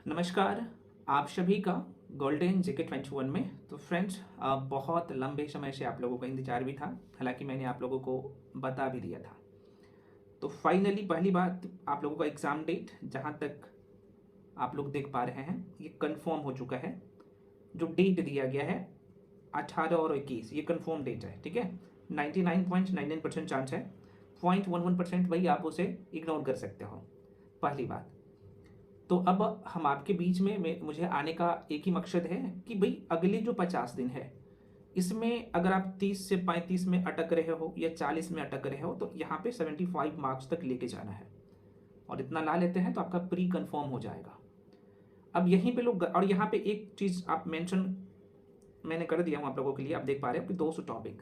नमस्कार। आप सभी का गोल्डन जेके 21 में। तो फ्रेंड्स, बहुत लंबे समय से आप लोगों का इंतजार भी था, हालांकि मैंने आप लोगों को बता भी दिया था। तो फाइनली पहली बात, आप लोगों का एग्ज़ाम डेट जहां तक आप लोग देख पा रहे हैं ये कंफर्म हो चुका है। जो डेट दिया गया है 18 और 21, ये कंफर्म डेट है, ठीक है। 99.99% चांस है, 0.11% भाई आप उसे इग्नोर कर सकते हो। पहली बात। तो अब हम आपके बीच में मुझे आने का एक ही मकसद है कि भाई अगले जो 50 दिन है, इसमें अगर आप 30 से 35 में अटक रहे हो या 40 में अटक रहे हो तो यहाँ पे 75 मार्क्स तक लेके जाना है। और इतना ला लेते हैं तो आपका प्री कंफर्म हो जाएगा। अब यहीं पे लोग, और यहाँ पे एक चीज़ आप मेंशन मैंने कर दिया हूँ आप लोगों के लिए। आप देख पा रहे हो कि 200 टॉपिक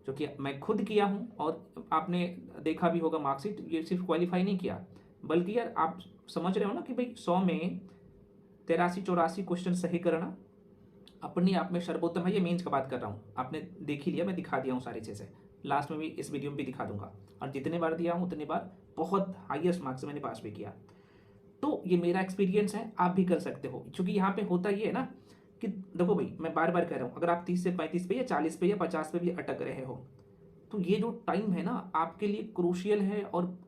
जो कि मैं खुद किया हूँ, और आपने देखा भी होगा मार्कशीट। ये सिर्फ क्वालिफाई नहीं किया, बल्कि यार आप समझ रहे हो ना कि भाई 100 में 83-84 क्वेश्चन सही करना अपने आप में सर्वोत्तम है। ये मेंस का बात कर रहा हूँ, आपने देख ही लिया, मैं दिखा दिया हूँ सारी चीज़ें। लास्ट में भी इस वीडियो में भी दिखा दूंगा। और जितने बार दिया हूँ उतने बार बहुत हाईएस्ट मार्क्स से मैंने पास भी किया। तो ये मेरा एक्सपीरियंस है, आप भी कर सकते हो। क्योंकि यहाँ पे होता ये है ना कि देखो भाई, मैं बार बार कह रहा हूँ, अगर आप 30 से 35 पे या 40 पे या 50 पे भी अटक रहे हो तो ये जो टाइम है ना आपके लिए क्रूशियल है। और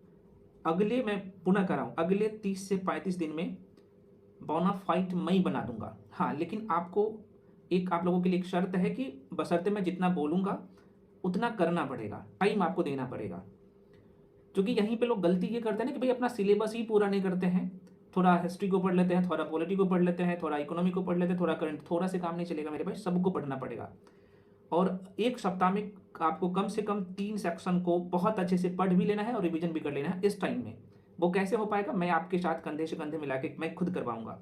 अगले, मैं पुनः कर रहा हूँ, अगले 30 से 35 दिन में बोनाफाइड मैं ही बना दूंगा। हाँ, लेकिन आपको एक, आप लोगों के लिए एक शर्त है कि बशर्ते मैं जितना बोलूँगा उतना करना पड़ेगा, टाइम आपको देना पड़ेगा। क्योंकि यहीं पे लोग गलती ये करते हैं ना कि भाई अपना सिलेबस ही पूरा नहीं करते हैं। थोड़ा हिस्ट्री को पढ़ लेते हैं, थोड़ा पॉलिटी को पढ़ लेते हैं, थोड़ा इकोनॉमी को पढ़ लेते हैं, थोड़ा करंट, थोड़ा से काम नहीं चलेगा मेरे भाई, सबको पढ़ना पड़ेगा। और एक सप्ताह में आपको कम से कम 3 सेक्शन को बहुत अच्छे से पढ़ भी लेना है और रिवीजन भी कर लेना है इस टाइम में। वो कैसे हो पाएगा, मैं आपके साथ कंधे से कंधे मिला के मैं खुद करवाऊंगा।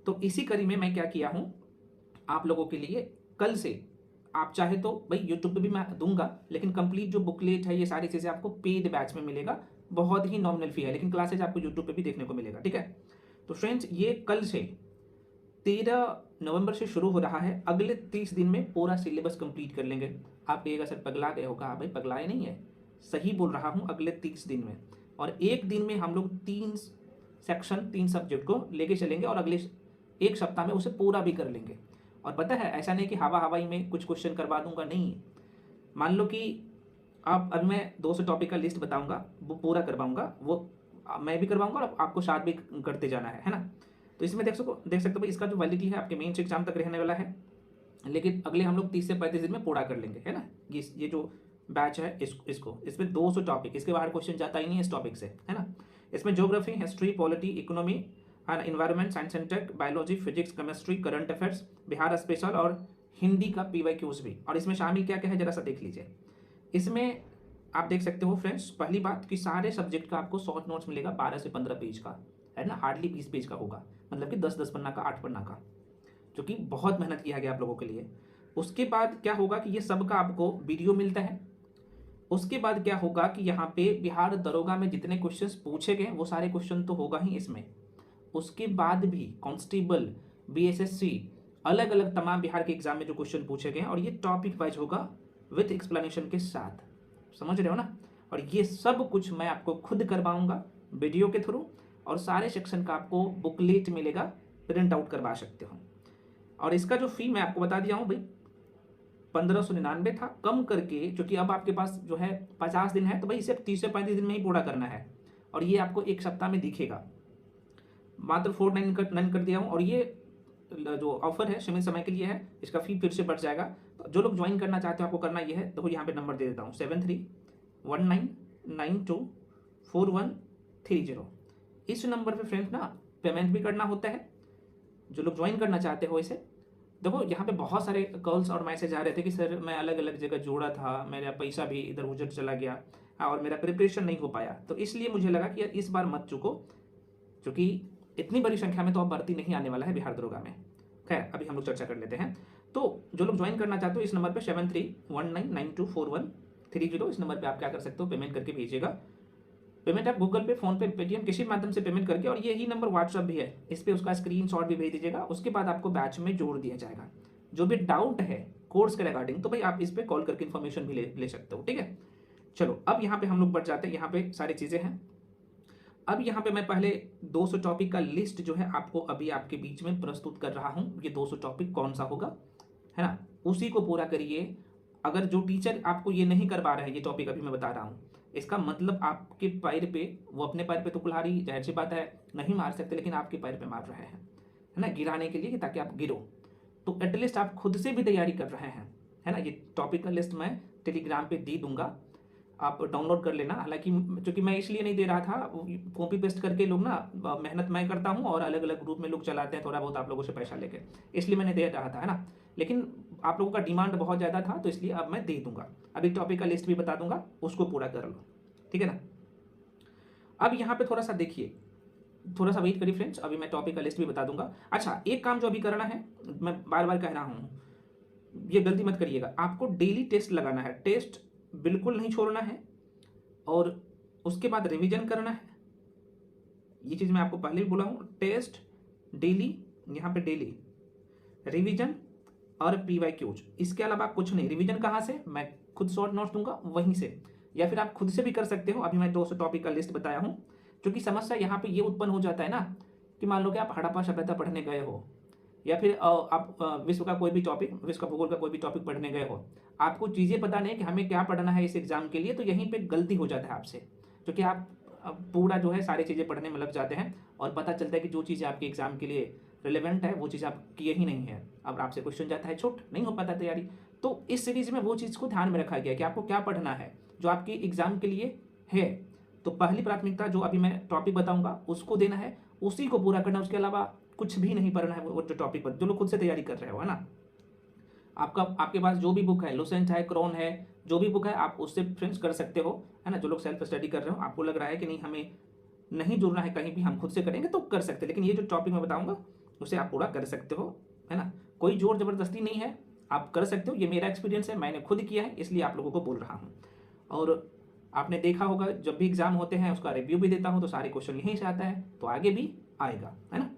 तो इसी कड़ी में मैं क्या किया हूँ आप लोगों के लिए, कल से आप चाहे तो भाई यूट्यूब पे भी मैं दूंगा, लेकिन कंप्लीट जो बुकलेट है ये सारी चीज़ें आपको पेड बैच में मिलेगा। बहुत ही नॉमिनल फी है, लेकिन क्लासेज आपको यूट्यूब पे भी देखने को मिलेगा, ठीक है। तो फ्रेंड्स, ये कल से 13 नवंबर से शुरू हो रहा है। अगले 30 दिन में पूरा सिलेबस कंप्लीट कर लेंगे। आप कहिएगा सर पगला गए होगा। भाई पगलाए नहीं है, सही बोल रहा हूँ, अगले 30 दिन में। और एक दिन में हम लोग 3 सेक्शन, 3 सब्जेक्ट को लेके चलेंगे और अगले एक सप्ताह में उसे पूरा भी कर लेंगे। और पता है, ऐसा नहीं कि हवा हवाई में कुछ क्वेश्चन करवा दूंगा, नहीं। मान लो कि आप, अब मैं 200 टॉपिक का लिस्ट बताऊंगा, वो पूरा करवाऊंगा, वो मैं भी करवाऊंगा और आपको साथ भी करते जाना है ना। तो इसमें देख सकते हो भाई, इसका जो वैलिडिटी है आपके मेंस एग्जाम तक रहने वाला है। लेकिन अगले हम लोग 30 से 35 दिन में पूरा कर लेंगे, है ना। ये जो बैच है इसमें 200 टॉपिक, इसके बाहर क्वेश्चन जाता ही नहीं है इस टॉपिक से, है ना। इसमें geography, history, polity, economy and environment, science and tech, biology, physics, chemistry, current affairs, Bihar special और हिंदी का PYQs भी। और इसमें शामिल क्या क्या है जरा सा देख लीजिए। इसमें आप देख सकते हो फ्रेंड्स, पहली बात कि सारे सब्जेक्ट का आपको शॉर्ट नोट्स मिलेगा 12 से 15 पेज का, है ना। हार्डली 20 पेज का होगा, मतलब कि 10-10 पन्ना का, 8 पन्ना का, जो कि बहुत मेहनत किया गया आप लोगों के लिए। उसके बाद क्या होगा कि ये सब का आपको वीडियो मिलता है। उसके बाद क्या होगा कि यहाँ पे बिहार दरोगा में जितने क्वेश्चंस पूछे गए वो सारे क्वेश्चन तो होगा ही इसमें। उसके बाद भी कांस्टेबल, BSSC, अलग अलग तमाम बिहार के एग्जाम में जो क्वेश्चन पूछे गए हैं, और ये टॉपिक वाइज होगा विथ एक्सप्लेनेशन के साथ। समझ रहे हो ना। और ये सब कुछ मैं आपको खुद करवाऊंगा वीडियो के थ्रू, और सारे सेक्शन का आपको बुकलेट मिलेगा, प्रिंट आउट करवा सकते हो। और इसका जो फी मैं आपको बता दिया हूँ भाई, 1599 था, कम करके, क्योंकि अब आपके पास जो है 50 दिन है, तो भाई इसे 30 से 35 दिन में ही पूरा करना है। और ये आपको एक सप्ताह में दिखेगा, मात्र 499 कर दिया हूँ। और ये जो ऑफर है सीमित समय के लिए है, इसका फी फिर से बढ़ जाएगा। तो जो लोग ज्वाइन करना चाहते हो आपको करना ये है, देखो यहाँ पे नंबर दे देता हूँ, 7319924130। इस नंबर पे फ्रेंड्स ना पेमेंट भी करना होता है। जो लोग ज्वाइन करना चाहते हो इसे, देखो यहाँ पे बहुत सारे कॉल्स और मैसेज आ रहे थे कि सर मैं अलग अलग जगह जोड़ा था, मेरा पैसा भी इधर उधर चला गया, और मेरा प्रिपरेशन नहीं हो पाया। तो इसलिए मुझे लगा कि यार इस बार मत चुको, क्योंकि इतनी बड़ी संख्या में तो अब भर्ती नहीं आने वाला है बिहार दरोगा में। खैर, अभी हम लोग चर्चा कर लेते हैं। तो जो लोग ज्वाइन करना चाहते हो इस नंबर पे 7319924130, इस नंबर पे आप क्या कर सकते हो, पेमेंट करके भेजिएगा। पेमेंट आप गूगल पे, फोन पे, पेटीएम, किसी माध्यम से पेमेंट करके, और यही नंबर व्हाट्सअप भी है, इस पे उसका स्क्रीनशॉट भी भेज दीजिएगा। उसके बाद आपको बैच में जोड़ दिया जाएगा। जो भी डाउट है कोर्स के रिगार्डिंग, तो भाई आप इस पे कॉल करके इन्फॉर्मेशन भी ले सकते हो, ठीक है। चलो अब यहाँ पे हम लोग बढ़ जाते हैं, यहाँ पे सारी चीजें हैं। अब यहाँ पे मैं पहले 200 टॉपिक का लिस्ट जो है आपको अभी आपके बीच में प्रस्तुत कर रहा हूँ। ये 200 टॉपिक कौन सा होगा, है ना, उसी को पूरा करिए। अगर जो टीचर आपको ये नहीं करवा रहे हैं, ये टॉपिक अभी मैं बता रहा हूँ, इसका मतलब आपके पैर पे, वो अपने पैर पे तो कुल्हाड़ी जाहिर सी बात है नहीं मार सकते, लेकिन आपके पैर पे मार रहे हैं, है ना, गिराने के लिए, ताकि आप गिरो। तो एटलीस्ट आप खुद से भी तैयारी कर रहे हैं, है ना। ये टॉपिक का लिस्ट मैं टेलीग्राम पे दे दूंगा, आप डाउनलोड कर लेना। हालांकि चूंकि मैं इसलिए नहीं दे रहा था, कॉपी पेस्ट करके लोग ना, मेहनत मैं करता हूँ और अलग अलग ग्रुप में लोग चलाते हैं थोड़ा बहुत आप लोगों से पैसा लेके, इसलिए मैंने दे रहा था, है ना। लेकिन आप लोगों का डिमांड बहुत ज़्यादा था, तो इसलिए अब मैं दे दूंगा। अभी टॉपिक का लिस्ट भी बता दूंगा, उसको पूरा कर लो, ठीक है ना। अब यहाँ पे थोड़ा सा देखिए, थोड़ा सा वेट करिए फ्रेंड्स, अभी मैं टॉपिक का लिस्ट भी बता दूंगा। अच्छा, एक काम जो अभी करना है, मैं बार बार कह रहा हूँ, ये गलती मत करिएगा, आपको डेली टेस्ट लगाना है, टेस्ट बिल्कुल नहीं छोड़ना है, और उसके बाद रिवीजन करना है। ये चीज़ मैं आपको पहले भी बोला हूँ, टेस्ट डेली, यहाँ पे डेली रिवीजन और PYQs, इसके अलावा कुछ नहीं। रिवीजन कहाँ से, मैं खुद शॉर्ट नोट्स दूंगा वहीं से, या फिर आप खुद से भी कर सकते हो। अभी मैं 200 टॉपिक का लिस्ट बताया हूँ, क्योंकि समस्या यहाँ पे ये उत्पन्न हो जाता है ना, कि मान लो कि आप हड़प्पा सभ्यता पढ़ने गए हो, या फिर आप विश्व का कोई भी टॉपिक, विश्व का भूगोल का कोई भी टॉपिक पढ़ने गए हो, आपको चीज़ें पता नहीं कि हमें क्या पढ़ना है इस एग्जाम के लिए, तो यहीं पे गलती हो जाता है आपसे, क्योंकि आप पूरा जो है सारी चीज़ें पढ़ने में लग जाते हैं, और पता चलता है कि जो चीज़ें आपके एग्जाम के लिए रिलेवेंट है वो चीज़ आप किए ही नहीं है। अब आपसे क्वेश्चन जाता है छूट, नहीं हो पाता तैयारी। तो इस सीरीज में वो चीज़ को ध्यान में रखा गया कि आपको क्या पढ़ना है जो आपके एग्जाम के लिए है। तो पहली प्राथमिकता जो अभी मैं टॉपिक बताऊंगा उसको देना है, उसी को पूरा करना, उसके अलावा कुछ भी नहीं पढ़ना है। वो जो टॉपिक पर जो लोग खुद से तैयारी कर रहे हो, है ना, आपके पास जो भी बुक है, लुसेंट है, क्रॉन है, जो भी बुक है आप उससे फ्रेंड्स कर सकते हो, है ना। जो लोग सेल्फ स्टडी कर रहे हो, आपको लग रहा है कि नहीं हमें नहीं जुड़ना है कहीं भी, हम खुद से करेंगे, तो कर सकते हैं। लेकिन ये जो टॉपिक मैं बताऊंगा उसे आप पूरा कर सकते हो, है ना। कोई जोर जबरदस्ती नहीं है, आप कर सकते हो। ये मेरा एक्सपीरियंस है, मैंने खुद किया है, इसलिए आप लोगों को बोल रहा हूँ। और आपने देखा होगा जब भी एग्जाम होते हैं उसका रिव्यू भी देता हूँ, तो सारे क्वेश्चन यहीं से आता है, तो आगे भी आएगा, है ना।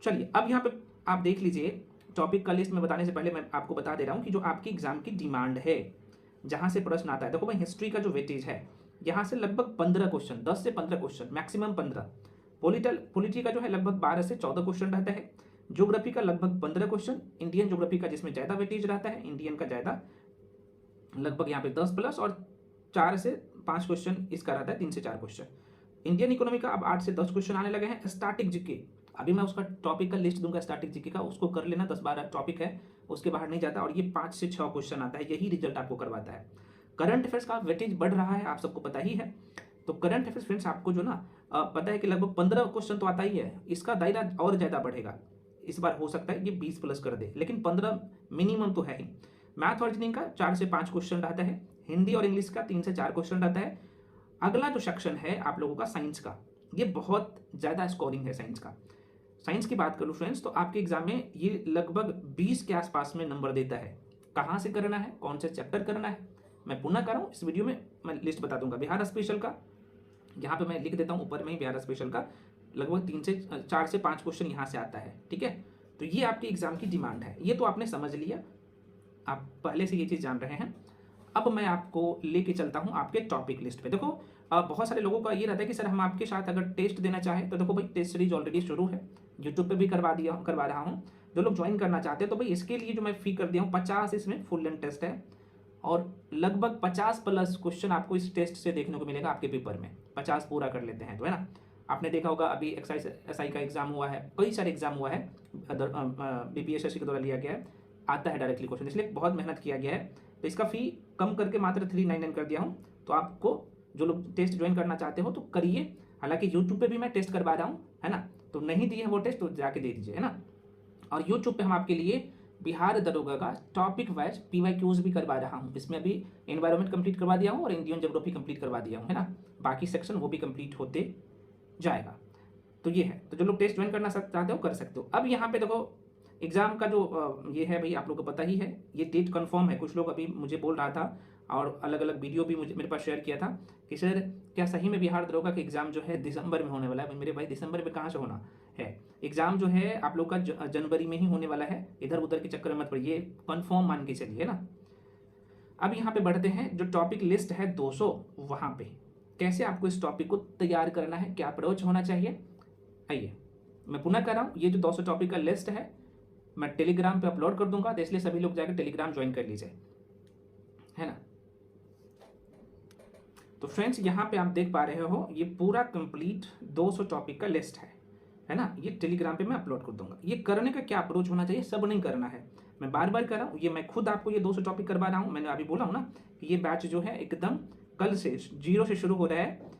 चलिए, अब यहाँ पे आप देख लीजिए, टॉपिक का लिस्ट में बताने से पहले मैं आपको बता दे रहा हूँ कि जो आपकी एग्जाम की डिमांड है, जहाँ से प्रश्न आता है। देखो भाई, हिस्ट्री का जो वेटेज है, यहाँ से लगभग 15 क्वेश्चन, 10 से 15 क्वेश्चन, मैक्सिमम 15। पॉलिटी का जो है लगभग 12 से 14 क्वेश्चन रहता है। ज्योग्राफी का लगभग 15 क्वेश्चन, इंडियन ज्योग्राफी का जिसमें ज़्यादा वेटेज रहता है, इंडियन का ज़्यादा, लगभग यहाँ पे 10 प्लस, और 4 से 5 क्वेश्चन इसका रहता है, 3 से 4 क्वेश्चन। इंडियन इकोनॉमी का अब 8 से 10 क्वेश्चन आने लगे हैं। स्टैटिक जीके, अभी मैं उसका टॉपिक का लिस्ट दूंगा स्टैटिक जीके का, उसको कर लेना, 10-12 टॉपिक है, उसके बाहर नहीं जाता, और ये 5 से 6 क्वेश्चन आता है, यही रिजल्ट आपको करवाता है। करंट अफेयर्स का वेटेज बढ़ रहा है, आप सबको पता ही है। तो करंट अफेयर्स फ्रेंड्स आपको जो ना पता है कि लगभग 15 क्वेश्चन तो आता ही है, इसका दायरा और ज़्यादा बढ़ेगा। इस बार हो सकता है ये 20 प्लस कर दे, लेकिन 15 मिनिमम तो है ही। मैथ और रीजनिंग का 4 से 5 क्वेश्चन रहता है। हिंदी और इंग्लिश का 3 से 4 क्वेश्चन रहता है। अगला जो सेक्शन है आप लोगों का साइंस का, ये बहुत ज़्यादा स्कोरिंग है साइंस का। साइंस की बात करूँ फ्रेंड्स, तो आपके एग्जाम में ये लगभग 20 के आसपास में नंबर देता है। कहाँ से करना है, कौन से चैप्टर करना है, मैं पुनः कर रहा हूँ, इस वीडियो में मैं लिस्ट बता दूंगा। बिहार स्पेशल का यहाँ पे मैं लिख देता हूँ ऊपर में ही, बिहार स्पेशल का लगभग 4 से 5 क्वेश्चन यहाँ से आता है, ठीक है। तो ये आपकी एग्जाम की डिमांड है, ये तो आपने समझ लिया, आप पहले से ये चीज़ जान रहे हैं। अब मैं आपको लेके चलता हूँ आपके टॉपिक लिस्ट पे। देखो, बहुत सारे लोगों का ये रहता है कि सर हम आपके साथ अगर टेस्ट देना चाहें, तो देखो भाई, टेस्ट सीरीज ऑलरेडी शुरू है, यूट्यूब पे भी करवा रहा हूँ। जो लोग ज्वाइन करना चाहते हैं, तो भाई इसके लिए जो मैं फी कर दिया हूँ 50, इसमें फुल लेंथ टेस्ट है, और लगभग 50 प्लस क्वेश्चन आपको इस टेस्ट से देखने को मिलेगा आपके पेपर में। 50 पूरा कर लेते हैं तो, है ना। आपने देखा होगा अभी एक्साइज SI का एग्जाम हुआ है, कई सारे एग्जाम हुआ है, BPSSC के द्वारा लिया गया है, आता है डायरेक्टली क्वेश्चन, इसलिए बहुत मेहनत किया गया है। तो इसका फी कम करके मात्र 399 कर दिया हूँ। तो आपको जो लोग टेस्ट ज्वाइन करना चाहते हो तो करिए। हालांकि यूट्यूब पे भी मैं टेस्ट करवा रहा हूँ, है ना, तो नहीं दिए हैं वो टेस्ट तो जाके दे दीजिए, है ना। और यूट्यूब पे हम आपके लिए बिहार दरोगा का टॉपिक वाइज PYQs भी करवा रहा हूँ। इसमें अभी एनवायरनमेंट कंप्लीट करवा दिया हूँ और इंडियन ज्योग्राफी कंप्लीट करवा दिया हूँ, है ना। बाकी सेक्शन वो भी कंप्लीट होते जाएगा। तो ये है, तो जो लोग टेस्ट ज्वाइन करना चाहते हो कर सकते हो। अब यहाँ पे देखो, एग्जाम का जो ये है भाई, आप लोग को पता ही है, ये डेट कंफर्म है। कुछ लोग अभी मुझे बोल रहा था, और अलग अलग वीडियो भी मेरे पास शेयर किया था कि सर क्या सही में बिहार दरोगा का एग्जाम जो है दिसंबर में होने वाला है। मेरे भाई, दिसंबर में कहाँ से होना है एग्जाम, जो है आप लोग का जनवरी में ही होने वाला है। इधर उधर के चक्कर में मत पड़िए, कंफर्म मान के चलिए ना। अब यहाँ पे बढ़ते हैं, जो टॉपिक लिस्ट है 200, वहाँ पे कैसे आपको इस टॉपिक को तैयार करना है, क्या अप्रोच होना चाहिए। आइए मैं पुनः कर रहा हूँ, ये जो 200 टॉपिक का लिस्ट है मैं टेलीग्राम पे अपलोड कर दूंगा, तो इसलिए सभी लोग जाकर टेलीग्राम ज्वाइन कर लीजिए, है ना। तो फ्रेंड्स यहाँ पे आप देख पा रहे हो ये पूरा कंप्लीट 200 टॉपिक का लिस्ट है ना। ये टेलीग्राम पे मैं अपलोड कर दूंगा। ये करने का क्या अप्रोच होना चाहिए, सब नहीं करना है, मैं बार बार कर रहा हूँ, ये मैं खुद आपको ये 200 टॉपिक करवा रहा हूँ। मैंने अभी बोला हूँ ना कि ये बैच जो है एकदम कल से 0 से शुरू हो रहा है,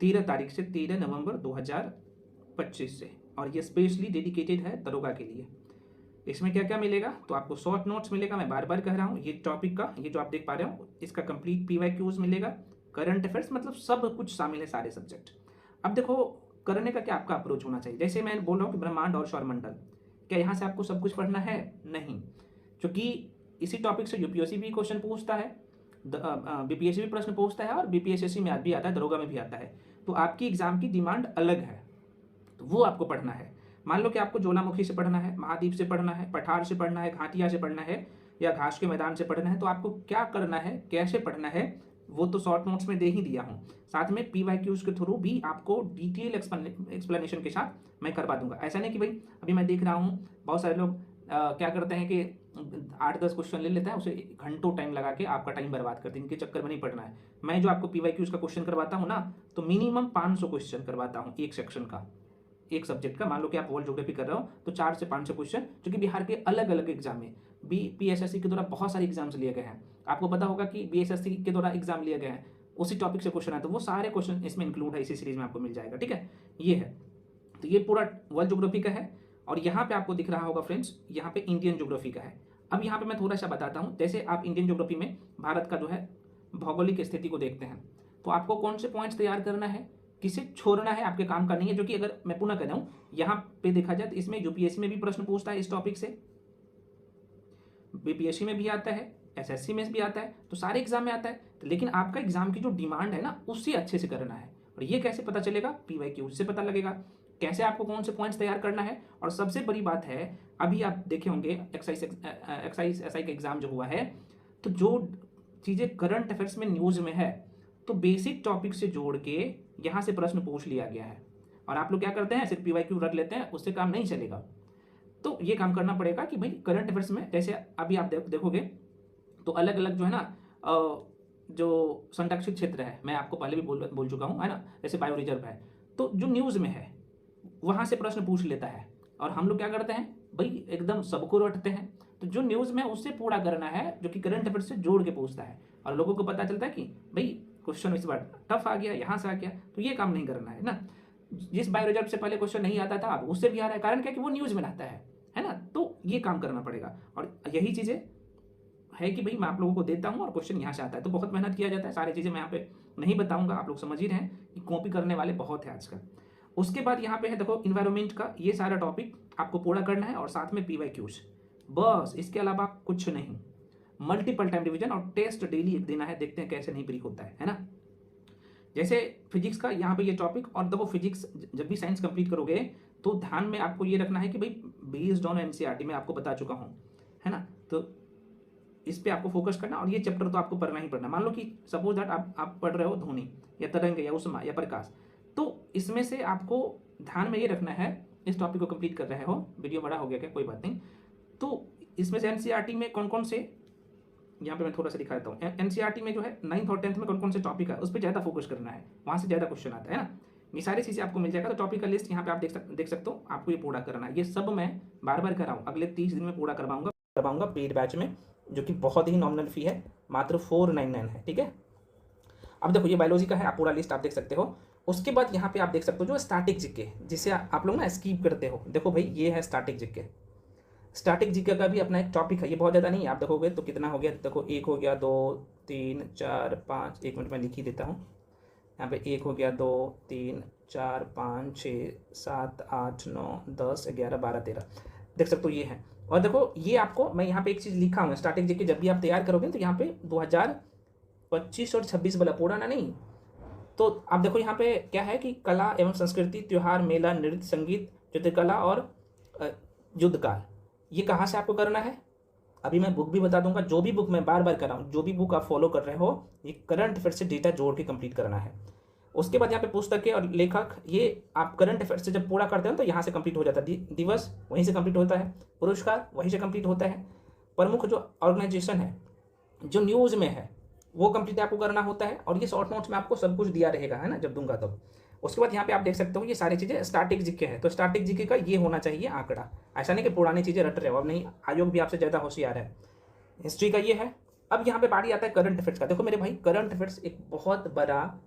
13 तारीख से, 13 नवंबर 2025 से, और ये स्पेशली डेडिकेटेड है दरोगा के लिए। इसमें क्या क्या मिलेगा, तो आपको शॉर्ट नोट्स मिलेगा, मैं बार बार कह रहा हूँ, ये टॉपिक का ये जो आप देख पा रहे हो इसका कंप्लीट PYQs मिलेगा, करंट अफेयर्स, मतलब सब कुछ शामिल है, सारे सब्जेक्ट। अब देखो करने का क्या आपका अप्रोच होना चाहिए। जैसे मैं बोल रहा हूँ कि ब्रह्मांड और सौरमंडल, क्या यहाँ से आपको सब कुछ पढ़ना है, नहीं, क्योंकि इसी टॉपिक से UPSC भी क्वेश्चन पूछता है, BPSC भी प्रश्न पूछता है, और BPSSC में भी आता है, दरोगा में भी आता है। तो आपकी एग्जाम की डिमांड अलग है, तो वो आपको पढ़ना है। मान लो कि आपको ज्वालामुखी से पढ़ना है, महाद्वीप से पढ़ना है, पठार से पढ़ना है, घाटिया से पढ़ना है, या घास के मैदान से पढ़ना है, तो आपको क्या करना है, कैसे पढ़ना है, वो तो शॉर्ट नोट्स में दे ही दिया हूँ। साथ में PYQs के थ्रू भी आपको डिटेल एक्सप्लेनेशन के साथ मैं करवा दूंगा। ऐसा नहीं कि भाई अभी मैं देख रहा हूँ बहुत सारे लोग क्या करते हैं कि 8-10 क्वेश्चन ले लेते हैं, उसे घंटों टाइम लगा के आपका टाइम बर्बाद करते हैं, इनके चक्कर में नहीं पढ़ना है। मैं जो आपको PYQs का क्वेश्चन करवाता हूँ ना, तो मिनिमम 500 क्वेश्चन करवाता हूँ एक सेक्शन का, एक सब्जेक्ट का। मान लो कि आप वर्ल्ड ज्योग्राफी कर रहे हो तो 400 से 500 क्वेश्चन, जो कि बिहार के अलग अलग एग्जाम में BPSSC के द्वारा बहुत सारे एग्जाम्स लिए गए हैं। आपको पता होगा कि BSSC के द्वारा एग्जाम लिए गए हैं, उसी टॉपिक से क्वेश्चन आए, तो वो सारे क्वेश्चन इसमें इंक्लूड है, इसी सीरीज में आपको मिल जाएगा, ठीक है। ये है, तो ये पूरा वर्ल्ड ज्योग्राफी का है। और यहाँ पे आपको दिख रहा होगा फ्रेंड्स, यहाँ पे इंडियन ज्योग्राफी का है। अब यहाँ पे मैं थोड़ा सा बताता हूँ, जैसे आप इंडियन ज्योग्राफी में भारत का जो है भौगोलिक स्थिति को देखते हैं, तो आपको कौन से पॉइंट्स तैयार करना है, किसे छोड़ना है, आपके काम का नहीं है। जो कि अगर मैं पुनः कह रहा हूँ, यहाँ पे देखा जाए तो इसमें UPSC में भी प्रश्न पूछता है इस टॉपिक से, BPSC में भी आता है, SSC में भी आता है, तो सारे एग्जाम में आता है। तो लेकिन आपका एग्जाम की जो डिमांड है ना, उससे अच्छे से करना है। और ये कैसे पता चलेगा, PYQ से पता लगेगा कैसे आपको कौन से पॉइंट्स तैयार करना है। और सबसे बड़ी बात है, अभी आप देखे होंगे एक्साइज SI का एग्जाम जो हुआ है, तो जो चीज़ें करंट अफेयर्स में न्यूज़ में है, तो बेसिक टॉपिक से जोड़ के यहाँ से प्रश्न पूछ लिया गया है। और आप लोग क्या करते हैं, सिर्फ PYQ रख लेते हैं, उससे काम नहीं चलेगा। तो ये काम करना पड़ेगा कि भाई करंट अफेयर्स में, जैसे अभी आप देखोगे तो अलग अलग जो है ना, जो संरक्षित क्षेत्र है, मैं आपको पहले भी बोल चुका हूँ, है ना, जैसे बायो रिजर्व है, तो जो न्यूज़ में है वहाँ से प्रश्न पूछ लेता है। और हम लोग क्या करते हैं भाई, एकदम सबको रटते हैं। तो जो न्यूज़ में उससे पूरा करना है, जो कि करंट अफेयर्स से जोड़ के पूछता है, और लोगों को पता चलता है कि भाई क्वेश्चन इस बार टफ आ गया, यहाँ से आ गया, तो ये काम नहीं करना है ना। जिस बायो रिजर्व से पहले क्वेश्चन नहीं आता था, अब उससे भी आ रहा है, कारण क्या कि वो न्यूज़ में आता है ना। तो ये काम करना पड़ेगा, और यही चीज़ें है कि भाई मैं आप लोगों को देता हूँ और क्वेश्चन यहाँ से आता है, तो बहुत मेहनत किया जाता है। सारी चीज़ें मैं यहाँ पे नहीं बताऊँगा, आप लोग समझ ही रहे हैं कि कॉपी करने वाले बहुत है आजकल। उसके बाद यहाँ पे है देखो इन्वायरमेंट का, ये सारा टॉपिक आपको पूरा करना है, और साथ में PYQs, बस इसके अलावा कुछ नहीं। मल्टीपल टाइम रिवीजन और टेस्ट डेली एक देना है, देखते हैं कैसे नहीं ब्रेक होता है ना। जैसे फिजिक्स का यहाँ पे ये टॉपिक, और देखो फिजिक्स जब भी साइंस कंप्लीट करोगे तो ध्यान में आपको ये रखना है कि भाई बेस्ड ऑन NCERT में आपको बता चुका हूँ, है ना, तो इस पे आपको फोकस करना। और ये चैप्टर तो आपको पढ़ना ही पढ़ना। मान लो कि सपोज दैट आप पढ़ रहे हो ध्वनि या तरंग या उष्मा या प्रकाश, तो इसमें से आपको ध्यान में ये रखना है, इस टॉपिक को कंप्लीट कर रहे हो, वीडियो बड़ा हो गया क्या, कोई बात नहीं। तो इसमें से NCERT में कौन कौन से, यहाँ पे मैं थोड़ा सा दिखा देता हूँ, NCERT में जो है 9th और 10th में कौन कौन से टॉपिक है, उस पर ज़्यादा फोकस करना है, वहाँ से ज़्यादा क्वेश्चन आता है ना। ये सारी चीज़ें आपको मिल जाएगा। तो टॉपिक का लिस्ट यहाँ पे आप देख सकते हो, आपको ये पूरा करना है। ये सब मैं बार बार कर रहा हूँ, अगले 30 दिन में पूरा करवाऊंगा पेड बैच में, जो कि बहुत ही नॉमिनल फी है, मात्र 499 है, ठीक है। अब देखो ये बायोलॉजी का है, आप पूरा लिस्ट आप देख सकते हो। उसके बाद यहाँ पे आप देख सकते हो जो स्टैटिक जीके, जिसे आप लोग ना स्किप करते हो, देखो भाई ये है स्टैटिक जीके। स्टैटिक जीके का भी अपना एक टॉपिक है, ये बहुत ज़्यादा नहीं है, आप देखोगे तो कितना हो गया, देखो 1 हो गया, 2 3 4 5, 1 मिनट में लिख ही देता हूँ। यहाँ पे 1 हो गया, 2 3 4 5 6 7 8 9 10 11 12 13, देख सकते हो ये है। और देखो ये आपको मैं यहाँ पे एक चीज़ लिखा हूँ, स्टैटिक जीके जब भी आप तैयार करोगे तो यहाँ पे 2025 और 26 वाला पुराना नहीं। तो आप देखो यहाँ पे क्या है कि कला एवं संस्कृति, त्योहार, मेला, नृत्य, संगीत, चित्रकला और युद्ध काल, ये कहाँ से आपको करना है, अभी मैं बुक भी बता दूंगा। जो भी बुक मैं बार बार कर रहा हूँ, जो भी बुक आप फॉलो कर रहे हो, ये करंट अफेयर से डेटा जोड़ के कंप्लीट करना है। उसके बाद यहाँ पे पुस्तकें और लेखक, ये आप करंट अफेयर्स से जब पूरा करते हो तो यहाँ से कंप्लीट हो जाता है। दिवस वहीं से कंप्लीट होता है, पुरस्कार वहीं से कंप्लीट होता है, प्रमुख जो ऑर्गेनाइजेशन है, जो न्यूज़ में है, वो कंप्लीट आपको करना होता है। और ये शॉर्ट नोट्स में आपको सब कुछ दिया रहेगा, है ना, जब दूंगा तब। उसके बाद यहाँ पे आप देख सकते हो ये सारी चीज़ें स्टैटिक जीके है, तो स्टैटिक जीके का ये होना चाहिए आंकड़ा। ऐसा नहीं कि पुरानी चीज़ें रट रहे हो, अब नहीं, आयोग भी आपसे ज़्यादा होशियार है। हिस्ट्री का ये है। अब यहाँ पे बारी आता है करंट अफेयर्स का। देखो मेरे भाई, करंट अफेयर्स एक बहुत बड़ा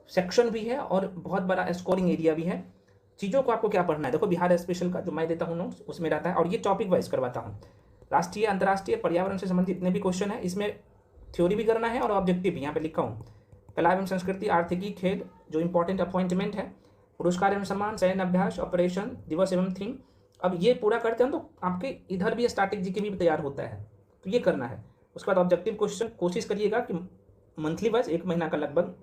सेक्शन भी है और बहुत बड़ा स्कोरिंग एरिया भी है। चीज़ों को आपको क्या पढ़ना है, देखो बिहार स्पेशल का जो मैं देता हूँ नोट्स, उसमें रहता है, और ये टॉपिक वाइज करवाता हूँ। राष्ट्रीय, अंतर्राष्ट्रीय, पर्यावरण से संबंधित जितने भी क्वेश्चन है, इसमें थ्योरी भी करना है और ऑब्जेक्टिव भी यहाँ पे लिखा हूँ। कला एवं संस्कृति, आर्थिकी, खेल, जो इंपॉर्टेंट अपॉइंटमेंट है, पुरस्कार एवं सम्मान, सैन्य अभ्यास, ऑपरेशन, दिवस एवं थीम। अब ये पूरा करते हैं तो आपके इधर भी स्टैटिक जीके भी तैयार होता है, तो ये करना है। उसके बाद ऑब्जेक्टिव क्वेश्चन कोशिश करिएगा कि मंथली वाइज 1 महीना का लगभग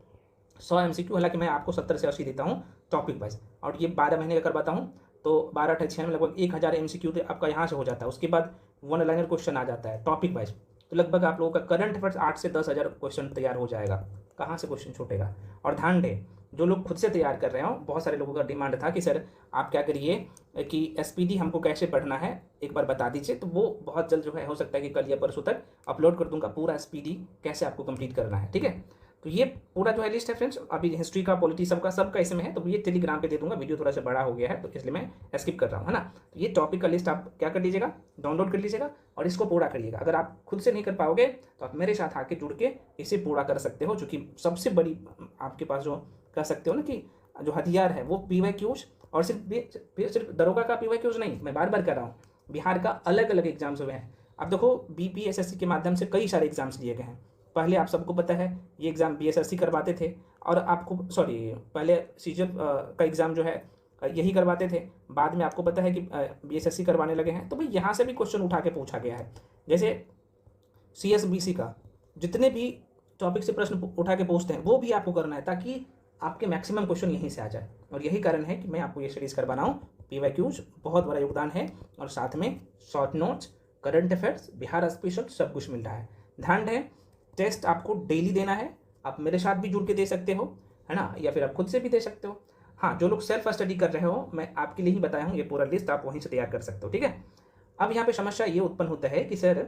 100 MCQ, हालांकि मैं आपको 70 से 80 देता हूँ टॉपिक वाइज, और ये 12 महीने का करवाता हूँ, तो 12 × 6 में लगभग 1000 MCQ आपका यहाँ से हो जाता है। उसके बाद 1 लाइनर क्वेश्चन आ जाता है टॉपिक वाइज, तो लगभग आप लोगों का करंट अफेयर्स 8 से 10,000 क्वेश्चन तैयार हो जाएगा। कहाँ से क्वेश्चन छूटेगा। और ध्यान दें, जो लोग खुद से तैयार कर रहे हो, बहुत सारे लोगों का डिमांड था कि सर आप क्या करिए कि SPD हमको कैसे पढ़ना है एक बार बता दीजिए, तो वो बहुत जल्द जो है हो सकता है कि कल या परसों तक अपलोड कर दूंगा पूरा SPD कैसे आपको कंप्लीट करना है, ठीक है। तो ये पूरा जो है लिस्ट है फ्रेंड्स, अभी हिस्ट्री का, पॉलिटी, सबका इसमें है, तो ये टेलीग्राम पे दे दूंगा। वीडियो थोड़ा सा बड़ा हो गया है तो इसलिए मैं स्किप कर रहा हूँ, है ना। तो ये टॉपिक का लिस्ट आप क्या कर लीजिएगा, डाउनलोड कर लीजिएगा और इसको पूरा करिएगा। अगर आप खुद से नहीं कर पाओगे तो आप मेरे साथ आके जुड़ के इसे पूरा कर सकते हो, जो कि सबसे बड़ी आपके पास जो कह सकते हो ना कि जो हथियार है वो PYQs, और सिर्फ दरोगा का PYQs नहीं, मैं बार बार कह रहा हूँ, बिहार का अलग अलग एग्जाम्स हुए हैं। अब देखो BPSSC के माध्यम से कई सारे एग्जाम्स लिए गए हैं। पहले आप सबको पता है ये एग्ज़ाम BSSC करवाते थे, और आपको पहले CGL का एग्ज़ाम जो है यही करवाते थे, बाद में आपको पता है कि BSSC करवाने लगे हैं। तो भाई यहाँ से भी क्वेश्चन उठा के पूछा गया है, जैसे CSBC का जितने भी टॉपिक से प्रश्न उठा के पूछते हैं वो भी आपको करना है, ताकि आपके मैक्सिमम क्वेश्चन यहीं से आ जाए। और यही कारण है कि मैं आपको ये सीरीज़ करवा रहा हूँ। PYQs बहुत बड़ा योगदान है, और साथ में short notes, current affairs, Bihar special, सब कुछ मिल रहा है। ध्यान है, टेस्ट आपको डेली देना है। आप मेरे साथ भी जुड़ के दे सकते हो, है ना, या फिर आप खुद से भी दे सकते हो। हाँ, जो लोग सेल्फ स्टडी कर रहे हो, मैं आपके लिए ही बताया हूँ, ये पूरा लिस्ट आप वहीं से तैयार कर सकते हो, ठीक है। अब यहाँ पे समस्या ये उत्पन्न होता है कि सर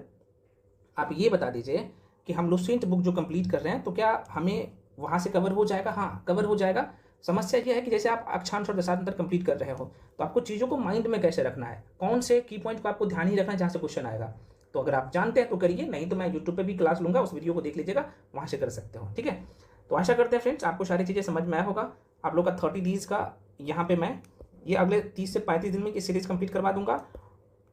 आप ये बता दीजिए कि हम लुसेंट बुक जो कंप्लीट कर रहे हैं तो क्या हमें वहाँ से कवर हो जाएगा। हाँ, कवर हो जाएगा। समस्या ये है कि जैसे आप अक्षांश और दशांश कंप्लीट कर रहे हो, तो आपको चीज़ों को माइंड में कैसे रखना है, कौन से की पॉइंट को आपको ध्यान ही रखना है जहाँ से क्वेश्चन आएगा। तो अगर आप जानते हैं तो करिए, नहीं तो मैं यूट्यूब पे भी क्लास लूँगा, उस वीडियो को देख लीजिएगा, वहाँ से कर सकते हो, ठीक है। तो आशा करते हैं फ्रेंड्स आपको सारी चीज़ें समझ में आया होगा। आप लोग का 30 डेज़ का यहाँ पे मैं ये अगले 30 से 35 दिन में ये सीरीज़ कंप्लीट करवा दूंगा,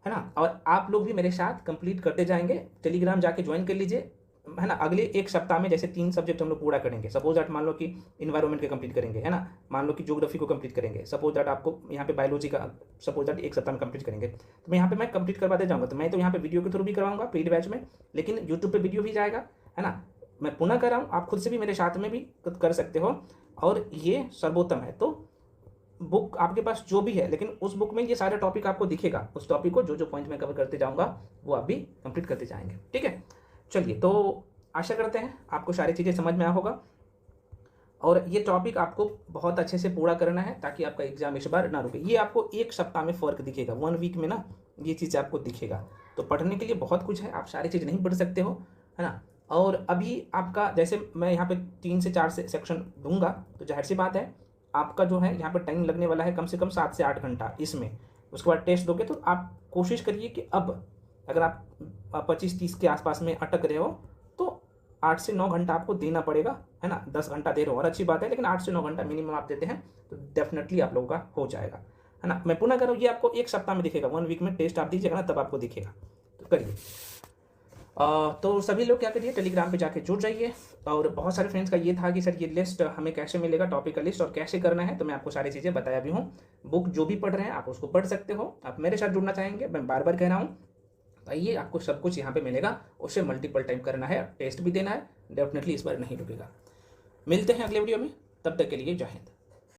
है ना। और आप लोग भी मेरे साथ कंप्लीट करते जाएंगे। टेलीग्राम जाके ज्वाइन कर लीजिए, है ना। अगले 1 सप्ताह में जैसे 3 सब्जेक्ट हम लोग पूरा करेंगे। सपोज दैट मान लो कि इन्वायरमेंट के कंप्लीट करेंगे, है ना, मान लो कि ज्योग्राफी को कंप्लीट करेंगे, सपोज दैट आपको यहाँ पे बायोलॉजी का सपोज दैट 1 सप्ताह में कंप्लीट करेंगे, तो मैं यहाँ पे मैं कंप्लीट करवाते जाऊँगा। तो मैं तो यहाँ पे वीडियो के थ्रू भी करवाऊंगा पेड बैच में, लेकिन यूट्यूब पे वीडियो भी जाएगा, है ना। मैं पुनः कर रहा हूँ, आप खुद से भी मेरे साथ में भी कर सकते हो, और ये सर्वोत्तम है। तो बुक आपके पास जो भी है, लेकिन उस बुक में ये सारे टॉपिक आपको दिखेगा, उस टॉपिक को जो पॉइंट मैं कवर करते जाऊँगा वो आप भी कंप्लीट करते जाएंगे, ठीक है। चलिए, तो आशा करते हैं आपको सारी चीज़ें समझ में आया होगा, और ये टॉपिक आपको बहुत अच्छे से पूरा करना है ताकि आपका एग्जाम इस बार ना रुके। ये आपको 1 सप्ताह में फ़र्क दिखेगा, 1 वीक में ना ये चीज़ आपको दिखेगा। तो पढ़ने के लिए बहुत कुछ है, आप सारी चीज़ नहीं पढ़ सकते हो, है ना। और अभी आपका जैसे मैं यहाँ पे 3 से 4 सेक्शन दूंगा, तो जाहिर सी बात है आपका जो है यहाँ पर टाइम लगने वाला है कम से कम 7 से 8 घंटा इसमें। उसके बाद टेस्ट दोगे, तो आप कोशिश करिए कि अब अगर आप 25-30 के आसपास में अटक रहे हो तो 8 से 9 घंटा आपको देना पड़ेगा, है ना। 10 घंटा दे रहे हो और अच्छी बात है, लेकिन 8 से 9 घंटा मिनिमम आप देते हैं तो डेफिनेटली आप लोगों का हो जाएगा, है ना। मैं पुनः करूँ, ये आपको 1 सप्ताह में दिखेगा, 1 वीक में टेस्ट आप दीजिएगा ना, तब आपको दिखेगा। तो करिए। तो सभी लोग क्या करिए, टेलीग्राम पे जाके जुड़ जाइए। और बहुत सारे फ्रेंड्स का ये था कि सर ये लिस्ट हमें कैसे मिलेगा, टॉपिक का लिस्ट, और कैसे करना है। तो मैं आपको सारी चीज़ें बताया भी हूँ। बुक जो भी पढ़ रहे हैं आप उसको पढ़ सकते हो। आप मेरे साथ जुड़ना चाहेंगे, मैं बार बार कह रहा हूँ, आइए, आपको सब कुछ यहाँ पे मिलेगा। उससे मल्टीपल टाइम करना है, टेस्ट भी देना है, डेफिनेटली इस बार नहीं रुकेगा। मिलते हैं अगले वीडियो में, तब तक के लिए जय हिंद।